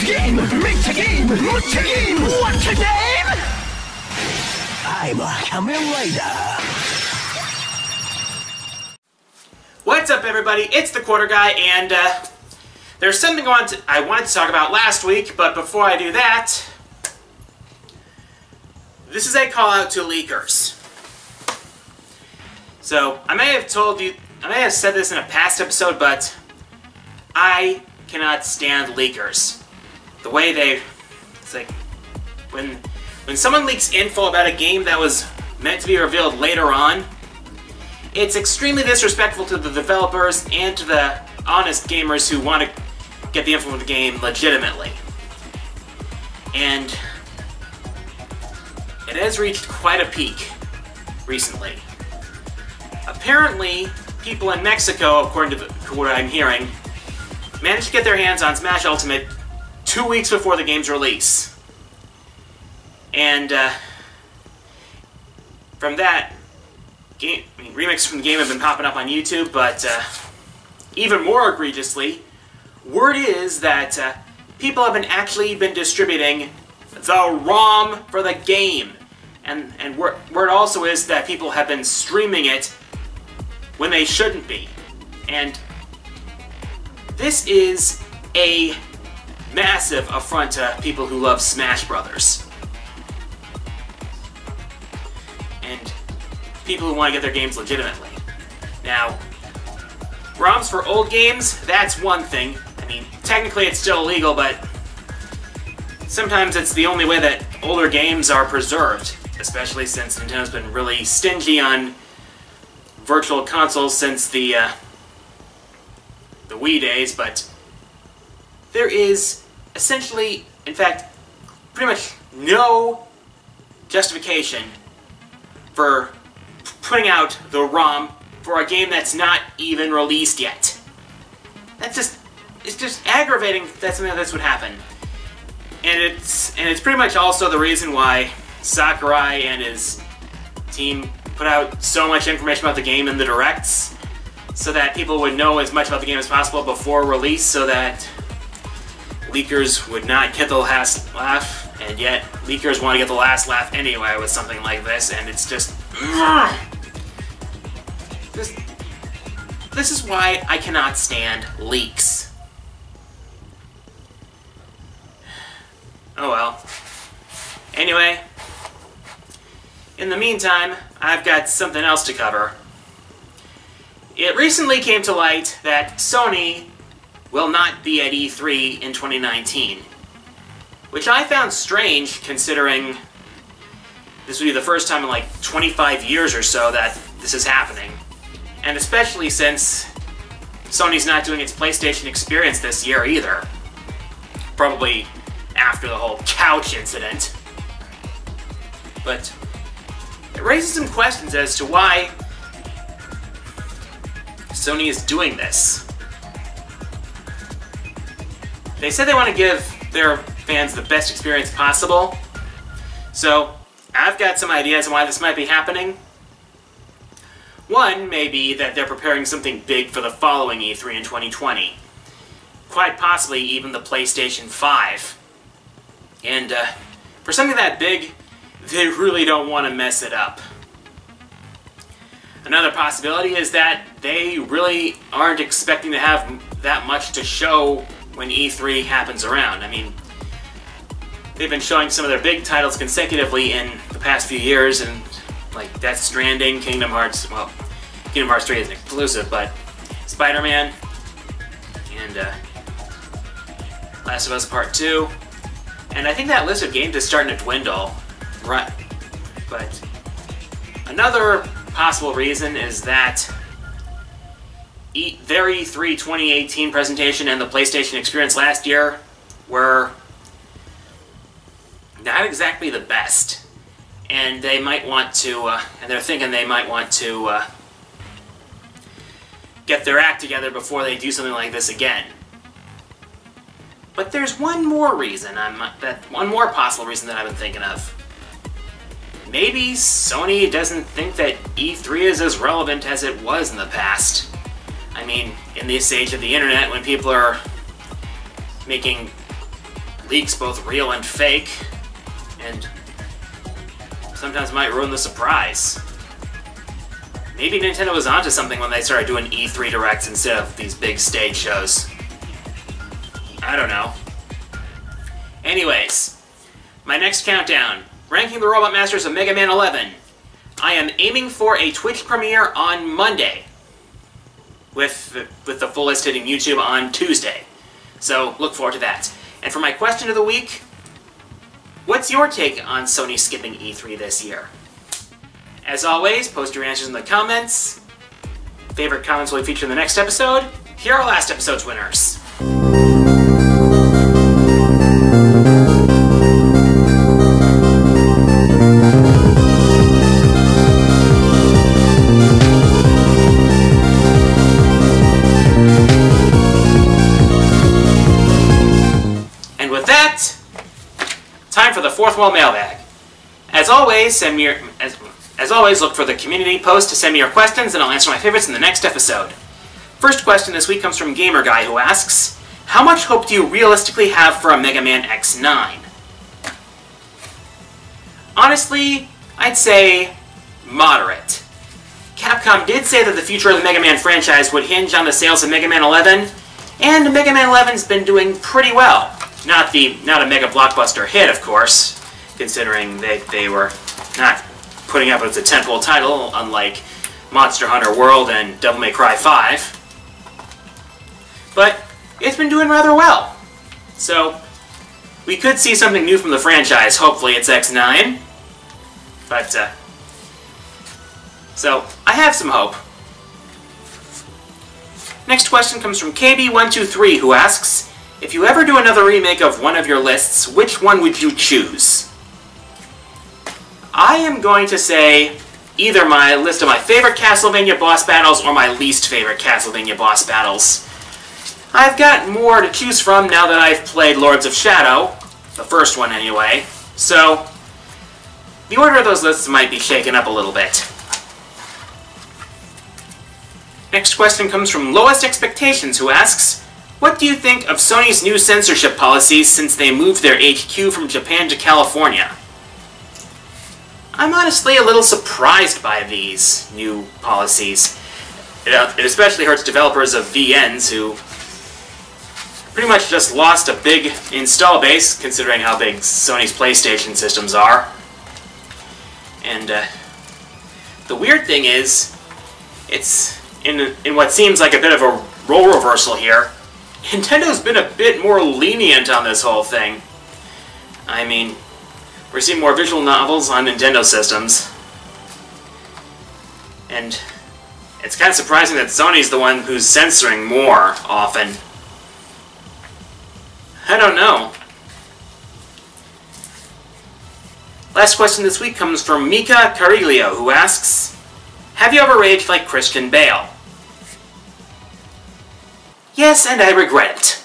game, make a game, what's a game, what's a game? I'm a Kamen Rider. What's up, everybody? It's the Quarter Guy, and there's something I wanted to talk about last week, but before I do that, this is a call out to leakers. So, I may have said this in a past episode, but I cannot stand leakers. The way it's like, when someone leaks info about a game that was meant to be revealed later on, it's extremely disrespectful to the developers and to the honest gamers who want to get the info from the game legitimately. And it has reached quite a peak recently. Apparently, people in Mexico, according to what I'm hearing, managed to get their hands on Smash Ultimate 2 weeks before the game's release. And from that, remixes from the game have been popping up on YouTube, but even more egregiously, word is that people have actually been distributing the ROM for the game. And word also is that people have been streaming it when they shouldn't be. And this is a massive affront to people who love Smash Brothers. And people who want to get their games legitimately. Now, ROMs for old games, that's one thing. I mean, technically it's still illegal, but sometimes it's the only way that older games are preserved, especially since Nintendo's been really stingy on virtual consoles since the Wii days, but there is essentially, in fact, pretty much no justification for putting out the ROM for a game that's not even released yet. It's just aggravating that something like this would happen. And it's pretty much also the reason why Sakurai and his team put out so much information about the game in the directs, so that people would know as much about the game as possible before release, so that leakers would not get the last laugh, and yet leakers want to get the last laugh anyway with something like this, and it's just... This is why I cannot stand leaks. Oh well. Anyway, in the meantime, I've got something else to cover. It recently came to light that Sony will not be at E3 in 2019, which I found strange considering this would be the first time in like 25 years or so that this is happening. And especially since Sony's not doing its PlayStation Experience this year either. Probably after the whole couch incident. But it raises some questions as to why Sony is doing this. They said they want to give their fans the best experience possible, so I've got some ideas on why this might be happening. One may be that they're preparing something big for the following E3 in 2020. Quite possibly even the PlayStation 5. And for something that big, they really don't want to mess it up. Another possibility is that they really aren't expecting to have that much to show when E3 happens around. I mean, they've been showing some of their big titles consecutively in the past few years, and like Death Stranding, Kingdom Hearts, well, Kingdom Hearts 3 isn't exclusive, but Spider-Man, and Last of Us Part 2, and I think that list of games is starting to dwindle. Right, but another possible reason is that their E3 2018 presentation and the PlayStation Experience last year were not exactly the best, and they might want to, and they're thinking they might want to get their act together before they do something like this again. But there's one more reason, one more possible reason that I've been thinking of. Maybe Sony doesn't think that E3 is as relevant as it was in the past. I mean, in this age of the internet, when people are making leaks both real and fake, and sometimes might ruin the surprise. Maybe Nintendo was onto something when they started doing E3 Directs instead of these big stage shows. I don't know. Anyways, my next countdown. Ranking the Robot Masters of Mega Man 11. I am aiming for a Twitch premiere on Monday, with the full list hitting YouTube on Tuesday. So look forward to that. And for my question of the week, what's your take on Sony skipping E3 this year? As always, post your answers in the comments. Favorite comments will be featured in the next episode. Here are last episode's winners. And with that, time for the fourth wall mailbag. As always, As always, look for the community post to send me your questions, and I'll answer my favorites in the next episode. First question this week comes from Gamer Guy, who asks, how much hope do you realistically have for a Mega Man X9? Honestly, I'd say moderate. Capcom did say that the future of the Mega Man franchise would hinge on the sales of Mega Man 11, and Mega Man 11's been doing pretty well. Not a mega blockbuster hit, of course, considering they were not putting up as a tentpole title, unlike Monster Hunter World and Devil May Cry 5. But it's been doing rather well. So we could see something new from the franchise. Hopefully it's X9. But, so I have some hope. Next question comes from KB123, who asks, if you ever do another remake of one of your lists, which one would you choose? I am going to say either my list of my favorite Castlevania boss battles or my least favorite Castlevania boss battles. I've got more to choose from now that I've played Lords of Shadow, the first one anyway, so the order of those lists might be shaken up a little bit. Next question comes from Lowest Expectations, who asks, what do you think of Sony's new censorship policies since they moved their HQ from Japan to California? I'm honestly a little surprised by these new policies. It especially hurts developers of VNs who pretty much just lost a big install base, considering how big Sony's PlayStation systems are. And the weird thing is, it's in what seems like a bit of a role reversal here. Nintendo's been a bit more lenient on this whole thing. I mean, we're seeing more visual novels on Nintendo systems. And it's kind of surprising that Sony's the one who's censoring more often. I don't know. Last question this week comes from Mika Cariglio, who asks, have you ever raged like Christian Bale? Yes, and I regret it.